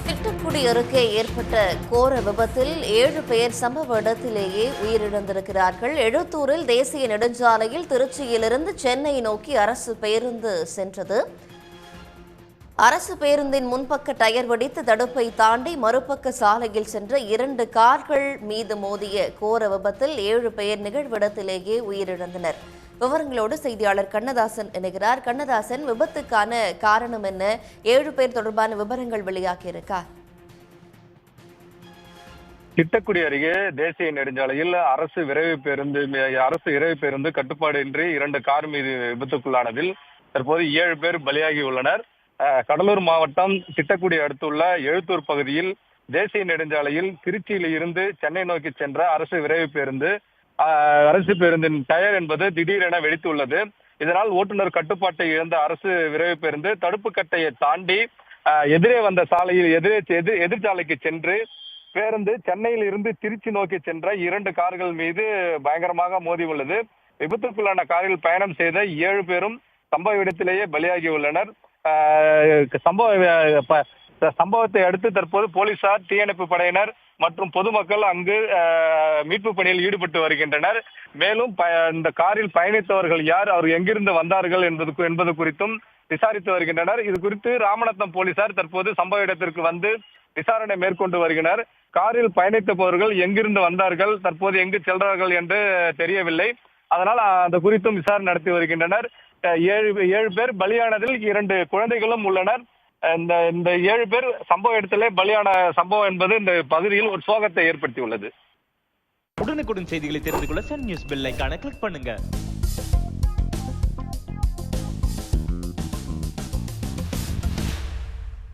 திட்டக்குடி அருகே ஏற்பட்ட கோர விபத்தில் 7 பேர் சம்பவ இடத்திலேயே உயிரிழந்திருக்கிறார்கள். எழுத்தூரில் தேசிய நெடுஞ்சாலையில் திருச்சியிலிருந்து சென்னை நோக்கி அரசு பேருந்து சென்றது. அரசு பேருந்தின் முன்பக்க டயர் வெடித்து தடுப்பை தாண்டி மறுபக்க சாலையில் சென்ற 2 கார்கள் மீது மோதிய கோர விபத்தில் 7 பேர் நிகழ்விடத்திலேயே உயிரிழந்தனர். விவரங்களோடு செய்தியாளர் கண்ணதாசன் இணைகிறார். கண்ணதாசன், விபத்துக்கான காரணம் என்ன? 7 பேர் தொடர்பான விவரங்கள் வெளியாகியிருக்கா? திட்டக்குடி அருகே தேசிய நெடுஞ்சாலையில் அரசு விரைவு பேருந்து கட்டுப்பாடின்றி 2 கார் மீது விபத்துக்குள்ளானதில் தற்போது 7 பேர் பலியாகி உள்ளனர். கடலூர் மாவட்டம் திட்டக்குடி அடுத்துள்ள எழுத்தூர் பகுதியில் தேசிய நெடுஞ்சாலையில் திருச்சியில் இருந்து சென்னை நோக்கி சென்ற அரசு பேருந்தின் டயர் என்பது திடீரென வெடித்துள்ளது. இதனால் ஓட்டுநர் கட்டுப்பாட்டை இழந்த அரசு விரைவு பேருந்து தடுப்பு கட்டையை தாண்டி எதிரே வந்த சாலையில் எதிர்ச்சாலைக்கு சென்று பேருந்து சென்னையில் இருந்து திருச்சி நோக்கி சென்ற 2 கார்கள் மீது பயங்கரமாக மோதி உள்ளது. விபத்துக்குள்ளான காரில் பயணம் செய்த 7 பேரும் சம்பவ இடத்திலேயே பலியாகி உள்ளனர். சம்பவத்தை அடுத்து தற்போது போலீசார், தீயணைப்பு படையினர் மற்றும் பொதுமக்கள் அங்கு மீட்பு பணியில் ஈடுபட்டு வருகின்றனர். மேலும் இந்த காரில் பயணித்தவர்கள் யார், அவர் எங்கிருந்து வந்தார்கள் என்பது குறித்தும் விசாரித்து வருகின்றனர். இது குறித்து ராமநாதபுரம் போலீசார் தற்போது சம்பவ இடத்திற்கு வந்து விசாரணை மேற்கொண்டு வருகின்றனர். காரில் பயணித்தவர்கள் எங்கிருந்து வந்தார்கள், தற்போது எங்கு செல்றார்கள் என்று தெரியவில்லை. அதனால் அந்த குறித்தும் விசாரணை நடத்தி வருகின்றனர். 7 பேர் பலியானதில் 2 குழந்தைகளும் உள்ளனர். இந்த 7 பேர் சம்பவ இடத்திலே பலியான சம்பவம் என்பது இந்த பகுதியில் ஒரு சோகத்தை ஏற்படுத்தியுள்ளது. உடனுக்குடன் செய்திகளை தெரிந்து கொள்ள சன் நியூஸ் பெல் ஐகானை கிளிக் பண்ணுங்க.